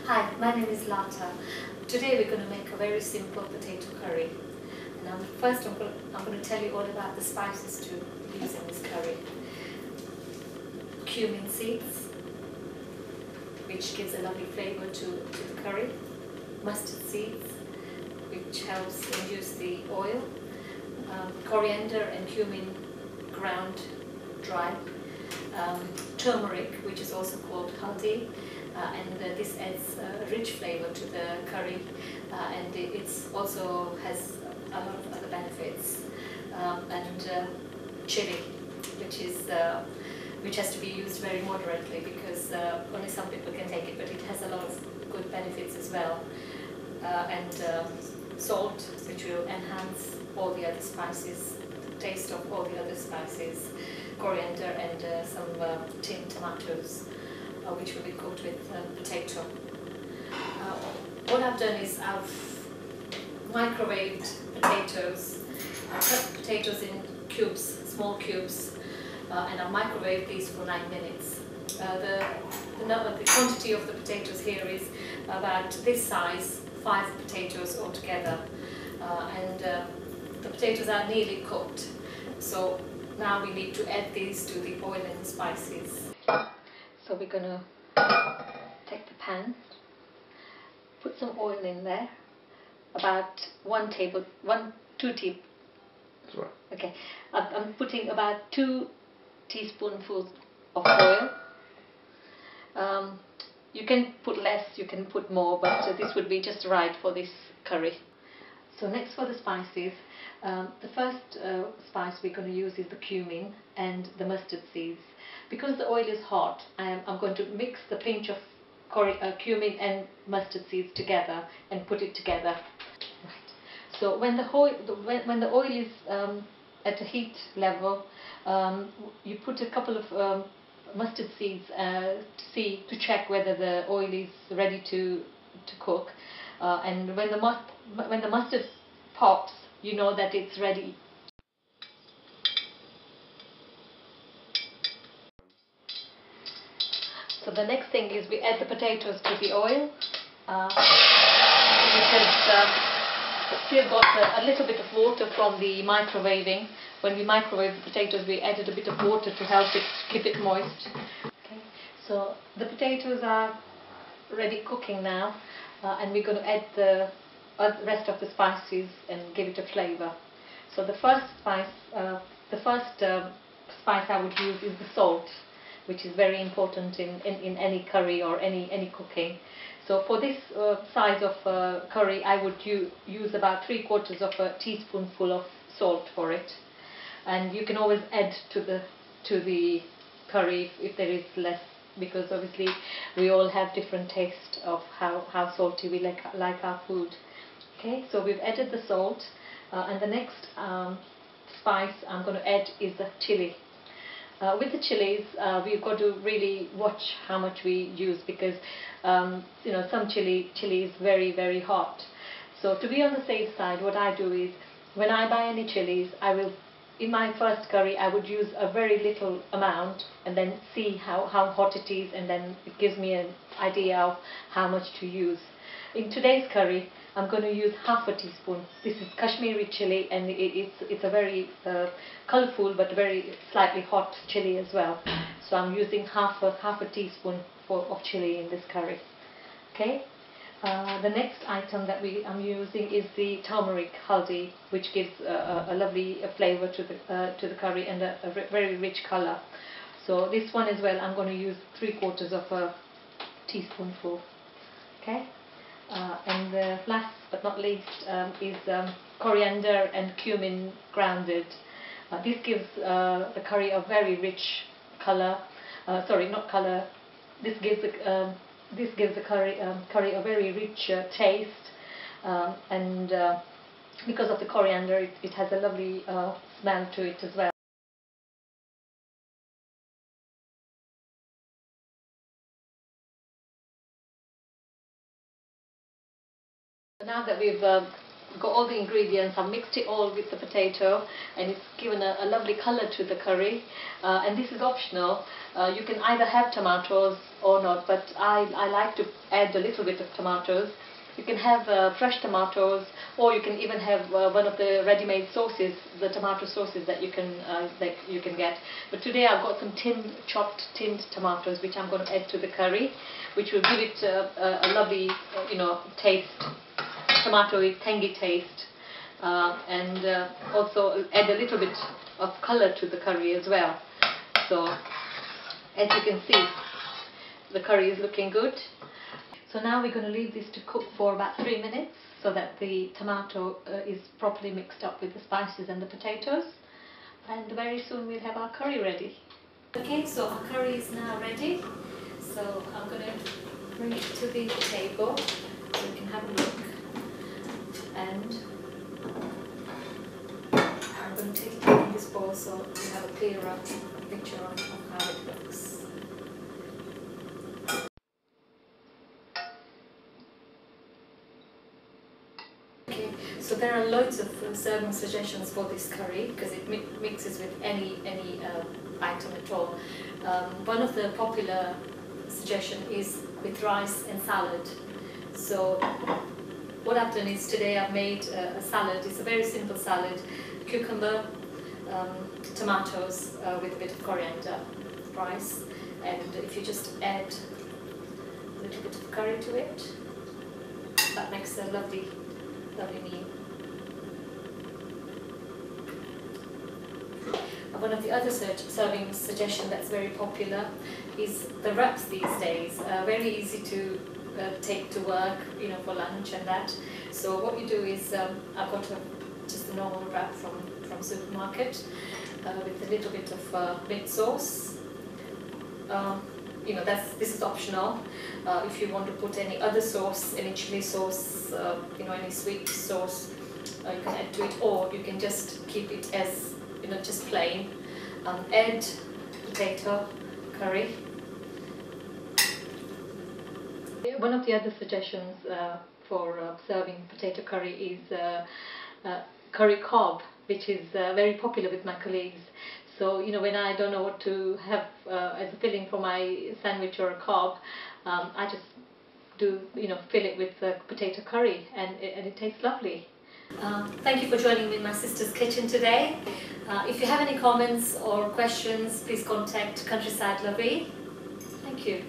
Hi, my name is Lata. Today we're going to make a very simple potato curry. And first I'm going to tell you all about the spices to use in this curry. Cumin seeds, which gives a lovely flavour to the curry. Mustard seeds, which helps induce the oil. Coriander and cumin ground dry. Turmeric, which is also called haldi, and this adds a rich flavour to the curry, and it also has a lot of other benefits. And chili, which has to be used very moderately because only some people can take it, but it has a lot of good benefits as well. And salt, which will enhance all the other spices, the taste of all the other spices. Coriander and some tinned tomatoes, which will be cooked with potato. What I've done is I've microwaved potatoes. I cut potatoes in cubes, small cubes, and I microwaved these for 9 minutes. The quantity of the potatoes here is about this size, 5 potatoes altogether, and the potatoes are nearly cooked. So now we need to add these to the oil and the spices. So we're going to take the pan, put some oil in there, about 2 teaspoons. Okay, I'm putting about 2 teaspoonfuls of oil. You can put less, you can put more, but this would be just right for this curry. So next for the spices, the first spice we're going to use is the cumin and the mustard seeds. Because the oil is hot, I'm going to mix the pinch of cumin and mustard seeds together and put it together. Right. So when the oil is at a heat level, you put a couple of mustard seeds to check whether the oil is ready to cook. And when the mustard pops, you know that it's ready. So the next thing is we add the potatoes to the oil, which has still got a little bit of water from the microwaving. When we microwave the potatoes, we added a bit of water to help it keep it moist. Okay. So the potatoes are ready cooking now. And we're going to add the rest of the spices and give it a flavour. So the first spice I would use is the salt, which is very important in any curry or any cooking. So for this size of curry, I would use about 3/4 of a teaspoonful of salt for it. And you can always add to the curry if there is less, because obviously we all have different taste of how salty we like our food. Okay, so we've added the salt, and the next spice I'm going to add is the chili. With the chilies, we've got to really watch how much we use, because some chili is very, very hot. So to be on the safe side, what I do is, when I buy any chilies, in my first curry I would use a very little amount and then see how hot it is, and then it gives me an idea of how much to use. In today's curry I'm going to use half a teaspoon. This is Kashmiri chili, and it's a very colourful but very slightly hot chili as well. So I'm using half a teaspoon of chili in this curry. Okay. The next item that I'm using is the turmeric haldi, which gives a lovely flavour to the curry and a very rich colour. So this one as well, I'm going to use 3/4 of a teaspoonful. Okay, and last but not least is coriander and cumin grounded. This gives the curry a very rich colour. Sorry, not colour. This gives the curry a very rich taste, and because of the coriander, it has a lovely smell to it as well. Now that we've got all the ingredients. I've mixed it all with the potato, and it's given a lovely colour to the curry. And this is optional. You can either have tomatoes or not, but I like to add a little bit of tomatoes. You can have fresh tomatoes, or you can even have one of the ready-made sauces, the tomato sauces that you can get. But today I've got some chopped tinned tomatoes, which I'm going to add to the curry, which will give it a lovely, taste, tomatoey, tangy taste, and also add a little bit of colour to the curry as well. So, as you can see, the curry is looking good. So now we're going to leave this to cook for about 3 minutes so that the tomato is properly mixed up with the spices and the potatoes, and very soon we'll have our curry ready. Okay, so our curry is now ready, so I'm going to bring it to the table so you can have a look, and I'm going to take it in this bowl so you have a clearer picture of how it looks. So there are loads of serving suggestions for this curry because it mixes with any item at all. One of the popular suggestions is with rice and salad. So what I've done is today I've made a salad. It's a very simple salad: cucumber, tomatoes with a bit of coriander, rice, and if you just add a little bit of curry to it, that makes a lovely meal. One of the other serving suggestions that's very popular is the wraps these days. Very easy to take to work, for lunch and that. So what you do is, I've got just a normal wrap from supermarket with a little bit of mint sauce. This is optional. If you want to put any other sauce, any chili sauce, any sweet sauce, you can add to it, or you can just keep it as just plain. Add potato curry. One of the other suggestions for serving potato curry is curry cob, which is very popular with my colleagues. So, when I don't know what to have as a filling for my sandwich or a cob, I just do, fill it with potato curry, and it tastes lovely. Thank you for joining me in my sister's kitchen today. If you have any comments or questions, please contact Countryside Lovey. Thank you.